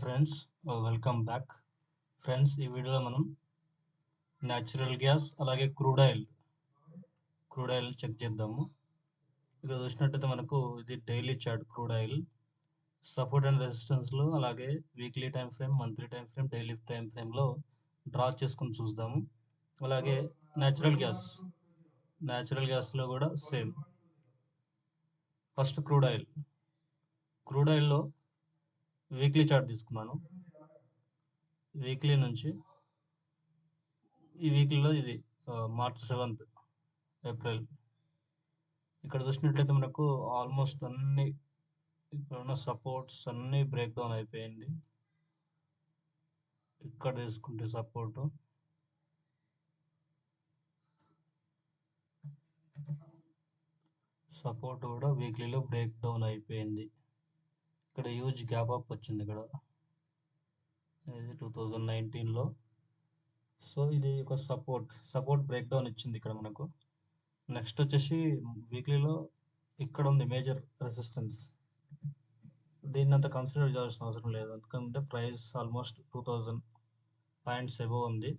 Hi friends, welcome back. Friends, ఈ వీడియోలో మనం న్యాచురల్ గ్యాస్ అలాగే క్రూడ్ ఆయిల్ చెక్ చేద్దాము. ఇక్కడ చూసినట్టయితే మనకు ఇది daily chart. Crude oil support and రెసిస్టెన్స్లో, అలాగే weekly time frame, monthly time frame, daily time ఫ్రేమ్లో డ్రా చేసుకుని చూద్దాము. అలాగే న్యాచురల్ గ్యాస్లో కూడా సేమ్. ఫస్ట్ క్రూడ్ ఆయిల్లో వీక్లీ చార్ట్ తీసుకున్నాను. వీక్లీ నుంచి ఈ వీక్లీలో ఇది మార్చ్ 7th ఏప్రిల్. ఇక్కడ చూసినట్లయితే మనకు ఆల్మోస్ట్ అన్ని ఇక్కడ ఉన్న సపోర్ట్స్ అన్నీ బ్రేక్ డౌన్ అయిపోయింది. ఇక్కడ తీసుకుంటే సపోర్ట్ కూడా వీక్లీలో బ్రేక్ డౌన్ అయిపోయింది. ఇక్కడ హ్యూజ్ గ్యాప్ అప్ వచ్చింది ఇక్కడ 2019లో. సో ఇది ఒక సపోర్ట్ బ్రేక్ డౌన్ ఇచ్చింది ఇక్కడ మనకు. నెక్స్ట్ వచ్చేసి వీక్లీలో ఇక్కడ ఉంది మేజర్ రెసిస్టెన్స్. దీన్ని అంత కన్సిడర్ చేయాల్సిన అవసరం లేదు, ఎందుకంటే ప్రైస్ ఆల్మోస్ట్ 2000 పాయింట్స్ అబోవ్ ఉంది.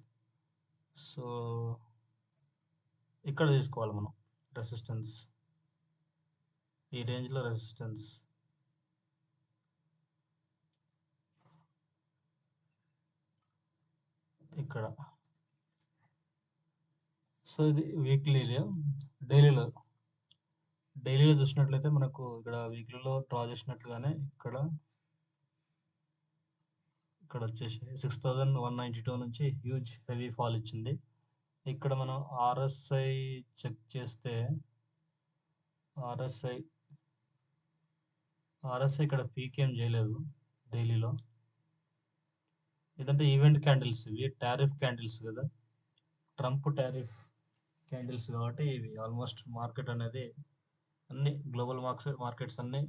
సో ఇక్కడ తీసుకోవాలి మనం రెసిస్టెన్స్, ఈ రేంజ్లో రెసిస్టెన్స్. ఇక్కడ సో ఇది డైలీలో చూసినట్లయితే మనకు ఇక్కడ వీక్లీలో డ్రా చేసినట్లుగానే ఇక్కడ వచ్చేసి 6192 నుంచి హ్యూజ్ హెవీ ఫాల్ ఇచ్చింది. ఇక్కడ మనం ఆర్ఎస్ఐ చెక్ చేస్తే ఆర్ఎస్ఐ ఇక్కడ పీక్ ఏం చేయలేదు డైలీలో. ఇదంటే ఈవెంట్ క్యాండిల్స్, ఇవి టారిఫ్ క్యాండిల్స్ కదా, ట్రంప్ టారిఫ్ క్యాండిల్స్ కాబట్టి ఇవి ఆల్మోస్ట్ మార్కెట్ అనేది అన్ని గ్లోబల్ మార్కెట్స్ అన్నీ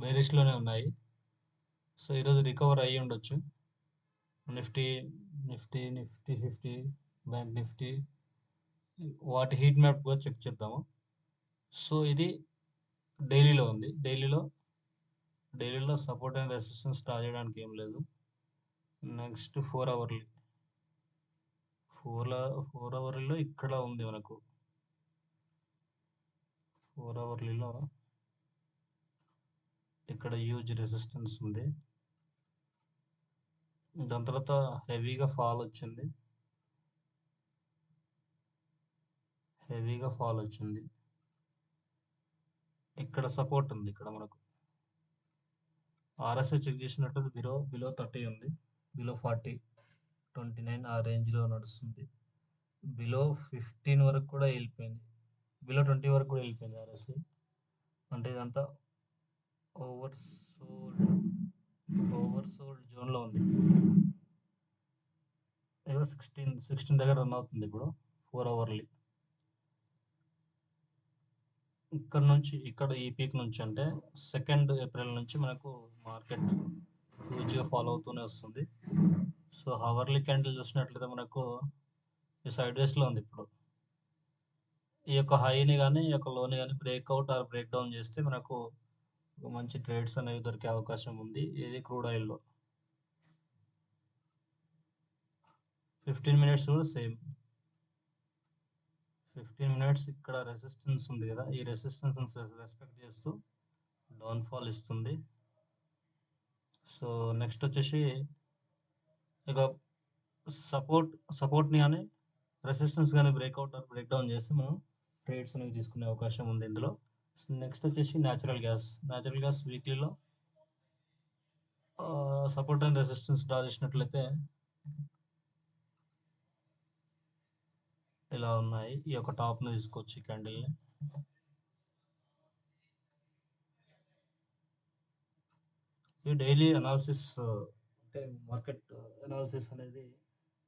బేరిష్లోనే ఉన్నాయి. సో ఈరోజు రికవర్ అయ్యి ఉండొచ్చు. నిఫ్టీ 50, బ్యాంక్ నిఫ్టీ, వాటి హీట్ మ్యాప్ కూడా చెక్ చేద్దాము. సో ఇది డైలీలో ఉంది. డైలీలో సపోర్ట్ అండ్ రెసిస్టెన్స్ డ్రా చేయడానికి ఏం లేదు. నెక్స్ట్ 4 అవర్లీలో ఇక్కడ ఉంది మనకు. 4 అవర్లీలో ఇక్కడ హ్యూజ్ రెసిస్టెన్స్ ఉంది. దాని తర్వాత హెవీగా ఫాల్ వచ్చింది. ఇక్కడ సపోర్ట్ ఉంది. ఇక్కడ మనకు ఆర్ఎస్ఐ చెక్ చేసినట్టు బిలో 30 ఉంది, బిలో 40, 29 ఆ రేంజ్లో నడుస్తుంది. బిలో 15 వరకు కూడా వెళ్ళిపోయింది, బిలో 20 వరకు కూడా వెళ్ళిపోయింది ఆర్ఎస్ఐ. అంటే ఇదంతా ఓవర్సోల్డ్ జోన్లో ఉంది. ఏదో 16 దగ్గర రన్ అవుతుంది ఇప్పుడు 4 అవర్లీ. ఇక్కడ ఈ పీక్ నుంచి అంటే 2nd ఏప్రిల్ నుంచి మనకు మార్కెట్ హ్యూజ్గా ఫాలో అవుతూనే వస్తుంది. సో అవర్లీ క్యాండిల్ చూసినట్లయితే మనకు ఈ సైడ్ వేస్లో ఉంది. ఇప్పుడు ఈ యొక్క హైని కానీ ఈ యొక్క లోని కానీ బ్రేక్అవుట్ ఆర్ బ్రేక్ డౌన్ చేస్తే మనకు మంచి ట్రేడ్స్ అనేవి దొరికే అవకాశం ఉంది. ఇది క్రూడ్ ఆయిల్లో 15 మినిట్స్ కూడా సేమ్. 15 మినిట్స్ ఇక్కడ రెసిస్టెన్స్ ఉంది కదా, ఈ రెసిస్టెన్స్ రెస్పెక్ట్ చేస్తూ డౌన్ఫాల్ ఇస్తుంది. సో నెక్స్ట్ వచ్చేసి ఇక సపోర్ట్ని కానీ రెసిస్టెన్స్ కానీ బ్రేక్అవుట్ ఆర్ బ్రేక్ డౌన్ చేస్తే మనం ట్రేడ్స్ అనేవి తీసుకునే అవకాశం ఉంది ఇందులో. నెక్స్ట్ వచ్చేసి న్యాచురల్ గ్యాస్ వీక్లీలో సపోర్ట్ అండ్ రెసిస్టెన్స్ డ్రా చేసినట్లయితే ఇలా ఉన్నాయి. ఈ యొక్క టాప్ని తీసుకోవచ్చు, ఈ క్యాండిల్ని. ఈ డైలీ అనాలిసిస్ అంటే మార్కెట్ అనాలిసిస్ అనేది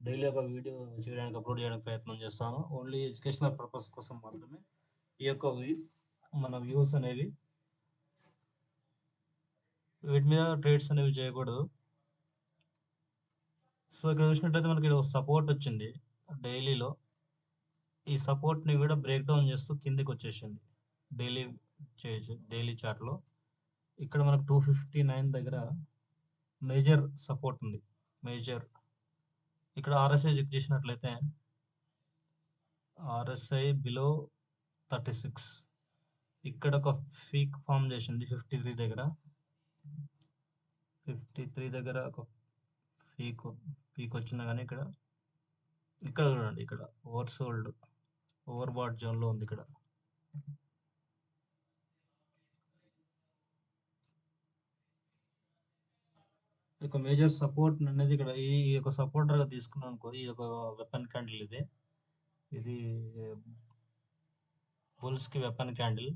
డైలీ ఒక వీడియో చేయడానికి అప్లోడ్ చేయడానికి ప్రయత్నం చేస్తాను. ఓన్లీ ఎడ్యుకేషనల్ పర్పస్ కోసం మాత్రమే ఈ యొక్క మన వ్యూస్ అనేవి, వీటి మీద ట్రేడ్స్ అనేవి చేయకూడదు. సో ఇక్కడ చూసినట్టయితే మనకి సపోర్ట్ వచ్చింది డైలీలో. ఈ సపోర్ట్ని కూడా బ్రేక్ డౌన్ చేస్తూ కిందికి వచ్చేసింది డైలీ చార్ట్లో. ఇక్కడ మనకు 259 దగ్గర మేజర్ సపోర్ట్ ఉంది. మేజర్ ఇక్కడ ఆర్ఎస్ఐ చెక్ చేసినట్లయితే ఆర్ఎస్ఐ బిలో 36 ఇక్కడ ఒక పీక్ ఫామ్ చేసింది 53 దగ్గర. 53 దగ్గర ఒక పీక్ వచ్చినా కానీ ఇక్కడ చూడండి, ఇక్కడ ఓవర్ బాట్ జోన్లో ఉంది. ఇక్కడ ఒక మేజర్ సపోర్ట్ అనేది ఇక్కడ ఈ యొక్క సపోర్టర్గా తీసుకున్నాం అనుకో, ఈ యొక్క వెపన్ క్యాండిల్ ఇది బుల్స్కి వెపన్ క్యాండిల్.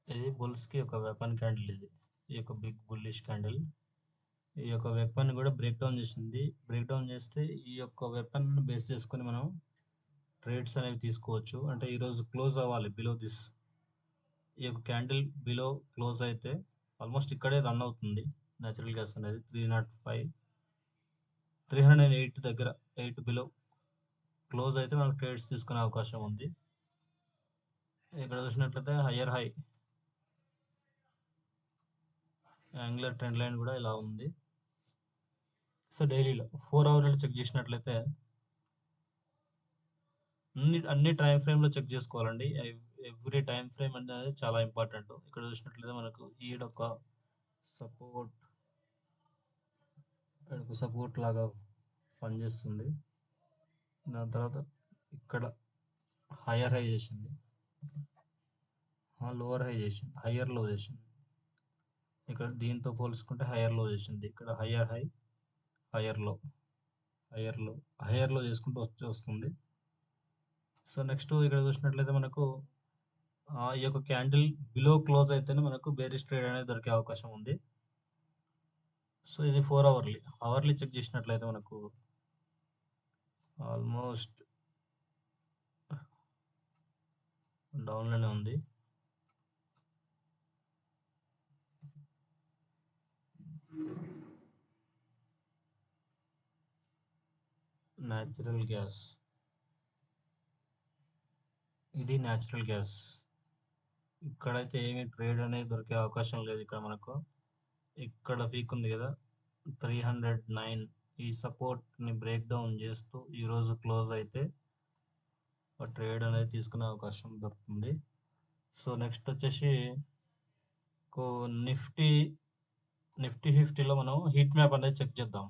ఇది బుల్స్కి ఒక వెపన్ క్యాండిల్. ఈ యొక్క బిగ్ బుల్లిష్ క్యాండిల్ ఈ యొక్క వెపన్ కూడా బ్రేక్ డౌన్ చేసింది. బ్రేక్ డౌన్ చేస్తే ఈ యొక్క వెపన్ బేస్ చేసుకొని మనం ట్రేడ్స్ అనేవి తీసుకోవచ్చు. అంటే ఈరోజు క్లోజ్ అవ్వాలి బిలో దిస్. ఈ యొక్క క్యాండిల్ బిలో క్లోజ్ అయితే ఆల్మోస్ట్ ఇక్కడే రన్ అవుతుంది న్యాచురల్ గ్యాస్ అనేది 305 308 దగ్గర 8 బిలో క్లోజ్ అయితే మనకు ట్రేడ్స్ తీసుకునే అవకాశం ఉంది. ఇక్కడ చూసినట్లయితే higher high angular trend line కూడా ఇలా ఉంది. సో డైలీలో 4 అవర్లో చెక్ చేసినట్లయితే అన్ని టైం ఫ్రేమ్లో చెక్ చేసుకోవాలండి. ఎవ్రీ టైం ఫ్రేమ్ అనేది చాలా ఇంపార్టెంట్. ఇక్కడ చూసినట్లయితే మనకు ఈడొక సపోర్ట్ లాగా పనిచేస్తుంది. దాని తర్వాత ఇక్కడ హయ్యర్ హై చేసింది, లోవర్ హై చేసింది, హయ్యర్ లో చేసింది. ఇక్కడ దీంతో పోల్చుకుంటే హయ్యర్ లో చేసింది. ఇక్కడ హయ్యర్ హై, హయ్యర్ లో చేసుకుంటూ వస్తుంది. సో నెక్స్ట్ ఇక్కడ చూసినట్లయితే మనకు ఈ యొక్క క్యాండిల్ బిలో క్లోజ్ అయితేనే మనకు బేరిష్ ట్రేడ్ అనేది దొరికే అవకాశం ఉంది. సో ఇది 4 అవర్లీ చెక్ చేసినట్లయితే మనకు ఆల్మోస్ట్ డౌన్లోనే ఉంది. న్యాచురల్ గ్యాస్, ఇది న్యాచురల్ గ్యాస్. ఇక్కడైతే ఏమి ట్రేడ్ అనేది దొరికే అవకాశం లేదు. ఇక్కడ మనకు ఇక్కడ పీక్ ఉంది కదా 309, ఈ సపోర్ట్ని బ్రేక్ డౌన్ చేస్తూ ఈరోజు క్లోజ్ అయితే ట్రేడ్ అనేది తీసుకునే అవకాశం దొరుకుతుంది. సో నెక్స్ట్ వచ్చేసి నిఫ్టీ 50లో మనం హీట్ మ్యాప్ అనేది చెక్ చేద్దాం.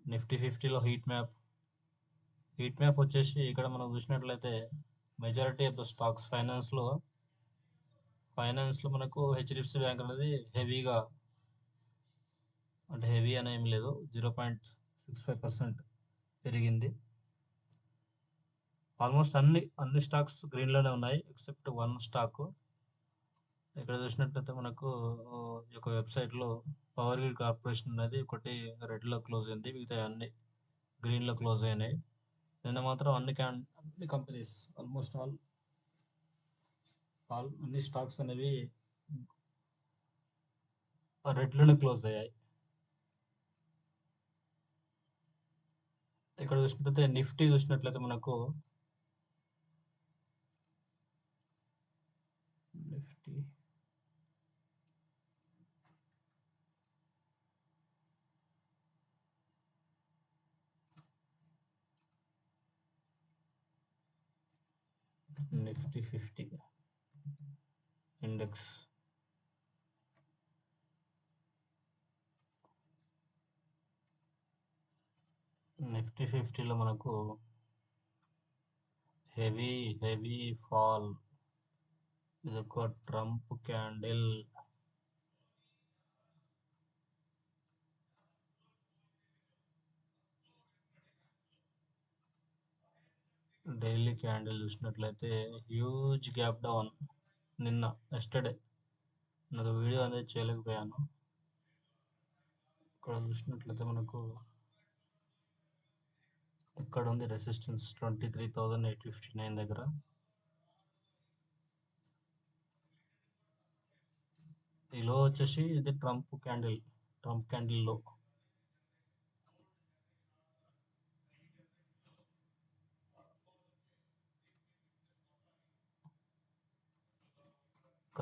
నిఫ్టీ 50లో హీట్ మ్యాప్ వచ్చేసి ఇక్కడ మనం చూసినట్లయితే మెజారిటీ ఆఫ్ ద స్టాక్స్ ఫైనాన్స్లో మనకు హెచ్డిఎఫ్సి బ్యాంక్ అనేది హెవీగా, అంటే హెవీ అని ఏం లేదు, 0.65% పెరిగింది. ఆల్మోస్ట్ అన్ని స్టాక్స్ గ్రీన్లోనే ఉన్నాయి ఎక్సెప్ట్ వన్ స్టాక్. ఇక్కడ చూసినట్లయితే మనకు ఈ యొక్క వెబ్సైట్లో పవర్ గ్రిడ్ కార్పొరేషన్ అనేది ఒకటి రెడ్లో క్లోజ్ అయింది, మిగతా అన్ని గ్రీన్లో క్లోజ్ అయినాయి. నిన్న మాత్రం అన్ని కంపెనీస్ ఆల్మోస్ట్ అన్ని స్టాక్స్ అనేవి రెడ్లోనే క్లోజ్ అయ్యాయి. ఇక్కడ చూసినట్లయితే నిఫ్టీ చూసినట్లయితే మనకు నిఫ్టీ 50 ఇండెక్స్ నిఫ్టీ 50లో మనకు హెవీ ఫాల్. ఇదొక ట్రంప్ క్యాండిల్. డైలీ క్యాండిల్ చూసినట్లయితే హ్యూజ్ గ్యాప్ డౌన్. ఎస్టర్డే నాకు వీడియో అనేది చేయలేకపోయాను. ఇక్కడ చూసినట్లయితే మనకు ఇక్కడ ఉంది రెసిస్టెన్స్ 23,859 దగ్గర. ఈ లో వచ్చేసి ఇది ట్రంప్ క్యాండిల్ లో.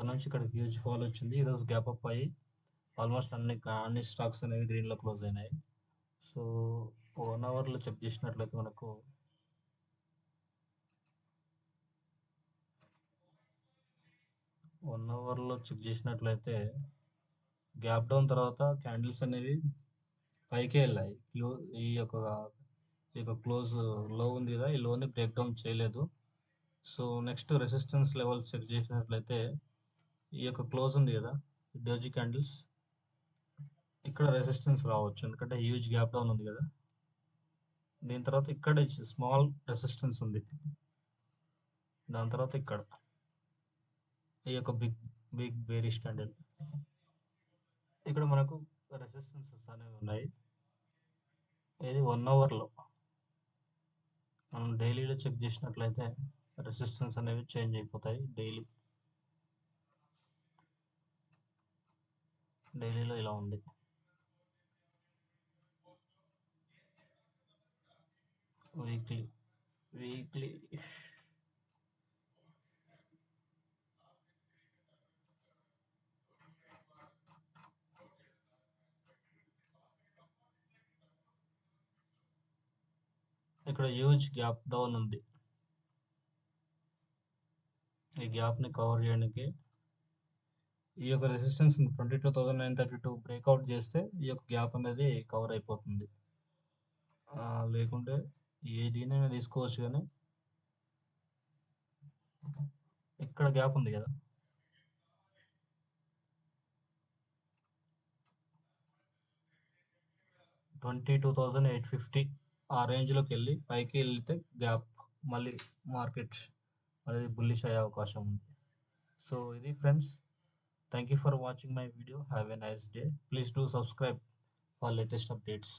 ఇక్కడ నుంచి ఇక్కడ హ్యూజ్ ఫాల్ వచ్చింది. ఈరోజు గ్యాప్ అప్ అయ్యి ఆల్మోస్ట్ అన్ని స్టాక్స్ అనేవి గ్రీన్లో క్లోజ్ అయినాయి. సో 1 అవర్లో చెక్ చేసినట్లయితే మనకు 1 అవర్లో చెక్ చేసినట్లయితే గ్యాప్ డౌన్ తర్వాత క్యాండిల్స్ అనేవి పైకే వెళ్ళాయి. ఈ యొక్క క్లోజ్ లో ఉంది కదా, ఈ లోని బ్రేక్ డౌన్ చేయలేదు. So next resistance level check చేసినట్లయితే ఈ యొక్క క్లోజ్ ఉంది కదా, డోజీ క్యాండిల్స్, ఇక్కడ రెసిస్టెన్స్ రావచ్చు ఎందుకంటే హ్యూజ్ గ్యాప్ డౌన్ ఉంది కదా. దీని తర్వాత ఇక్కడ స్మాల్ రెసిస్టెన్స్ ఉంది. దాని తర్వాత ఇక్కడ ఈ యొక్క బిగ్ బేరిష్ క్యాండిల్, ఇక్కడ మనకు రెసిస్టెన్సెస్ అనేవి ఉన్నాయి. ఇది 1 అవర్లో. మనం డైలీలో చెక్ చేసినట్లయితే రెసిస్టెన్స్ అనేవి చేంజ్ అయిపోతాయి. డైలీలో ఇలా ఉంది. వీక్లీ ఇక్కడ హ్యూజ్ గ్యాప్ డౌన్ ఉంది. ఈ గ్యాప్ని కవర్ చేయడానికి ఈ యొక్క రెసిస్టెన్స్ 22,932 బ్రేక్అవుట్ చేస్తే ఈ యొక్క గ్యాప్ అనేది కవర్ అయిపోతుంది. లేకుంటే ఏ దీనైనా తీసుకోవచ్చు, కానీ ఇక్కడ గ్యాప్ ఉంది కదా, $22,850 ఆ రేంజ్లోకి వెళ్ళి పైకి వెళ్తే గ్యాప్ మళ్ళీ మార్కెట్ అనేది బుల్లిష్ అయ్యే అవకాశం ఉంది. సో ఇది friends, thank you for watching my video. Have a nice day. Please do subscribe for latest updates.